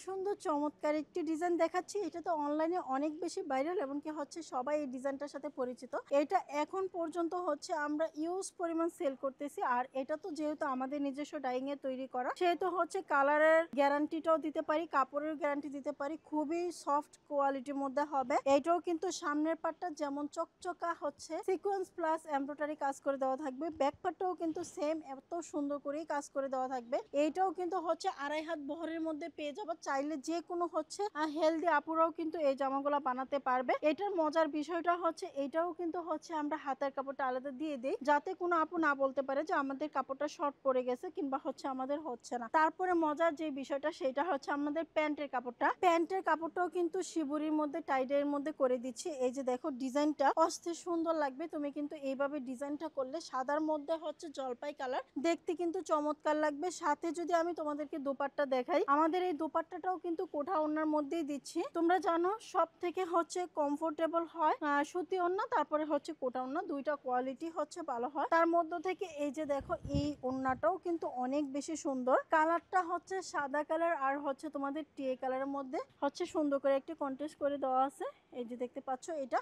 সুন্দর চমৎকার একটি ডিজাইন দেখাচ্ছি। এটা তো অনলাইনে অনেক বেশি ভাইরাল এবং কি হচ্ছে সবাই এই ডিজাইনটার সাথে পরিচিত। এটা এখন পর্যন্ত হচ্ছে আমরা ইউজ পরিমাণ সেল করতেছি। আর এটা তো যেহেতু আমাদের নিজস্ব ডাইং এ তৈরি করা, সেহেতু হচ্ছে কালারের গ্যারান্টিটাও দিতে পারি, কাপড়ের গ্যারান্টি দিতে পারি। খুবই সফট কোয়ালিটির মধ্যে হবে। এটাও কিন্তু সামনের পাটটা যেমন চকচকা হচ্ছে সিকোয়েন্স প্লাস এমব্রয়ডারি কাজ করে দেওয়া থাকবে, ব্যাক পার্টটাও কিন্তু সেম এত সুন্দর করেই কাজ করে দেওয়া থাকবে। এইটাও কিন্তু হচ্ছে 2.5 হাত বহরের মধ্যে পেয়ে যাবো। চাইলে যে কোনো হচ্ছে হেলদি আপুরাও কিন্তু এই জামাগুলো বানাতে পারবে। এটার মজার বিষয়টা হচ্ছে এটাও কিন্তু হচ্ছে আমরা হাতের কাপড়টা আলাদা দিয়ে দিই, যাতে কোনো আপু না বলতে পারে যে আমাদের কাপড়টা শর্ট পড়ে গেছে কিংবা হচ্ছে আমাদের হচ্ছে না। তারপরে মজার যে বিষয়টা সেটা হচ্ছে আমাদের প্যান্টের কাপড়টাও কিন্তু শিবুরির মধ্যে টাইডের মধ্যে করে দিচ্ছি। এই যে দেখো ডিজাইনটা অস্থির সুন্দর লাগবে। তুমি কিন্তু এইভাবে ডিজাইনটা করলে সাদার মধ্যে হচ্ছে জলপাই কালার, দেখতে কিন্তু চমৎকার লাগবে। সাথে যদি আমি তোমাদেরকে দোপাট্টা দেখাই, আমাদের এই দোপাট্টাটাও কিন্তু কোঠা ওড়নার মধ্যেই দিচ্ছি। তোমরা জানো সব থেকে হচ্ছে কমফোর্টেবল হয় সুতি ওড়না, তারপরে হচ্ছে কোটা ওড়না, দুইটা কোয়ালিটি হচ্ছে ভালো হয়। তার মধ্যে থেকে এই যে দেখো এই ওড়নাটাও কিন্তু অনেক বেশি সুন্দর। কালারটা হচ্ছে সাদা কালার আর হচ্ছে তোমাদের টিয়ে কালারের মধ্যে হচ্ছে সুন্দর করে একটি কন্ট্রাস্ট করে দেওয়া আছে। এই যে দেখতে পাচ্ছ এটা